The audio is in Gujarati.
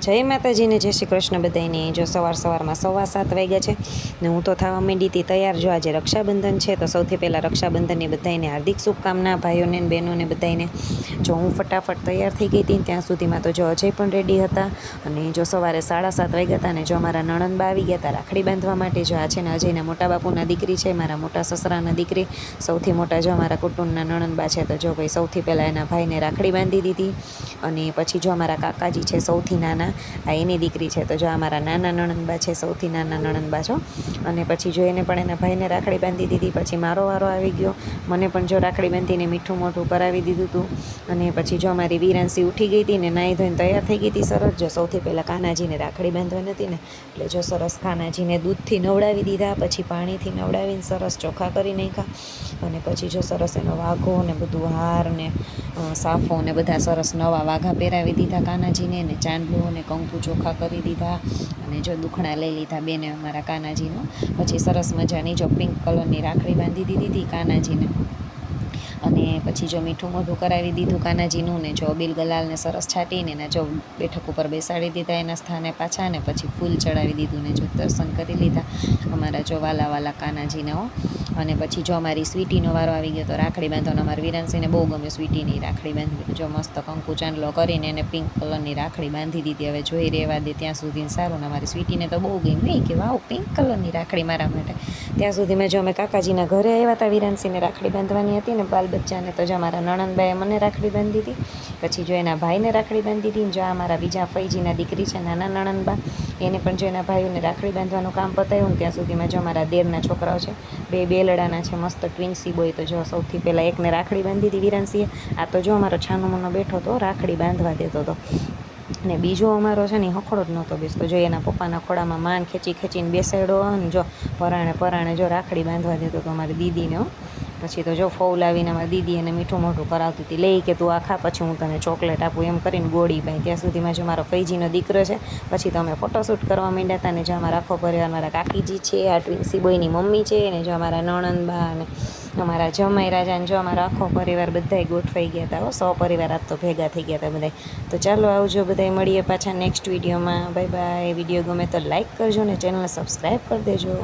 જય માતાજીને જય શ્રી કૃષ્ણ બધાને। જો સવારમાં 7:15 વાગ્યા છે ને હું તો થવા માંડી હતી તૈયાર। જો આજે રક્ષાબંધન છે તો સૌથી પહેલાં રક્ષાબંધનની બધાને હાર્દિક શુભકામના ભાઈઓને બહેનોને બધાને। જો હું ફટાફટ તૈયાર થઈ ગઈ હતી ત્યાં સુધીમાં તો જો અજય પણ રેડી હતા। અને જો સવારે 7:30 વાગ્યા હતા ને જો અમારા નણંદબા આવી ગયા હતા રાખડી બાંધવા માટે। જો આ છે ને અજયના મોટા બાપુના દીકરી છે, મારા મોટા સસરાના દીકરી, સૌથી મોટા જો અમારા કુટુંબના નણંદબા છે। તો જો ભાઈ સૌથી પહેલાં એના ભાઈને રાખડી બાંધી દીધી। અને પછી જો અમારા કાકાજી છે સૌથી નાના, આ એની દીકરી છે। તો જો અમારા નાના નણંદબા છે, સૌથી નાના નણંદબા છો। અને પછી જો એને પણ એના ભાઈને રાખડી બાંધી દીધી। પછી મારો વારો આવી ગયો, મને પણ જો રાખડી બાંધીને મીઠું મોઢું કરાવી દીધું હતું। અને પછી જો અમારી વીરાંશી ઉઠી ગઈ હતી ને નાહી ધોઈને તૈયાર થઈ ગઈ હતી સરસ। જો સૌથી પહેલાં કાનાજીને રાખડી બાંધવાની હતી ને એટલે જો સરસ કાનાજીને દૂધથી નવડાવી દીધા, પછી પાણીથી નવડાવીને સરસ ચોખ્ખા કરી નાખ્યા। અને પછી જો સરસ એનો વાઘો ને બધું હાર ને સાફો ને બધા સરસ નવા વાઘા પહેરાવી દીધા કાનાજીને, ને ચાંદલો ને કંકુ ચોખ્ખા કરી દીધા। અને જો દુખણા લઈ લીધા બેને અમારા કાનાજીનો। પછી સરસ મજાની જો પિંક કલરની રાખડી બાંધી દીધી હતી કાનાજીને। અને પછી જો મીઠું મોઢું કરાવી દીધું કાનાજીનું ને જો અબીલ ગલાલને સરસ છાંટીને ને જો બેઠક ઉપર બેસાડી દીધા એના સ્થાને પાછા। ને પછી ફૂલ ચડાવી દીધું ને જો દર્શન કરી લીધા અમારા જો વાલા કાનાજીને હો। અને પછી જો અમારી સ્વીટીનો વારો આવી ગયો તો રાખડી બાંધવાનો। અમારી વિરાંશીને બહુ ગમે સ્વીટીની રાખડી બાંધવી। જો મસ્ત કંકુ ચાંદલો કરીને એને પિંક કલરની રાખડી બાંધી દીધી। હવે જોઈ રહેવા દે ત્યાં સુધી સારું ને અમારી સ્વીટીને તો બહુ ગમી કે વાવ પિંક કલરની રાખડી મારા માટે। ત્યાં સુધીમાં જો અમે કાકાજીના ઘરે આવ્યા હતા, વિરાંશીને રાખડી બાંધવાની હતી ને બાલ બચ્ચાને। તો જો અમારા નણંદબાએ મને રાખડી બાંધી હતી, પછી જો એના ભાઈને રાખડી બાંધી હતી। જો અમારા બીજા ફઈજીના દીકરી છે નાના નણંદબા, એને પણ જો એના ભાઈઓને રાખડી બાંધવાનું કામ પતાવ્યું ને ત્યાં સુધીમાં જો અમારા દેરના છોકરાઓ છે બે બેલડાના છે મસ્ત ટ્વિન્સી બોય। તો જો સૌથી પહેલાં એકને રાખડી બાંધી હતી વિરાંશીએ। આ તો જો અમારો છાનોમનો બેઠો હતો રાખડી બાંધવા દેતો હતો। ને બીજો અમારો છે ને હખડો જ નહોતો બેસતો, જો એના પપ્પાના ખોળામાં માન ખેંચીને બેસાડ્યો અને જો પરાણે જો રાખડી બાંધવા દેતો હતો અમારી દીદીને હો। પછી તો જો ફોલ આવીને અમારી દીદી એને મીઠું મોઢું કરાવતી હતી, લઈ કે તું આખા પછી હું તને ચોકલેટ આપું એમ કરીને ગોળી પાઈ। ત્યાં સુધીમાં જો મારો ફઈજીનો દીકરો છે, પછી તો અમે ફોટોશૂટ કરવા માંડ્યા હતા। ને જો અમારા આખો પરિવાર, મારા કાકીજી છે, આ ટ્વિન્સી બોયની મમ્મી છે, ને જો અમારા નણંદબા અને અમારા જમાઈ રાજાને જો અમારો આખો પરિવાર બધાય ગોઠવાઈ ગયા હતા હો। પરિવાર આજ તો ભેગા થઈ ગયા હતા બધાય। તો ચાલો આવજો બધાય, મળીએ પાછા નેક્સ્ટ વિડીયોમાં। Bye bye. વિડીયો ગમે તો લાઇક કરજો ને ચેનલને સબસ્ક્રાઈબ કરી દેજો।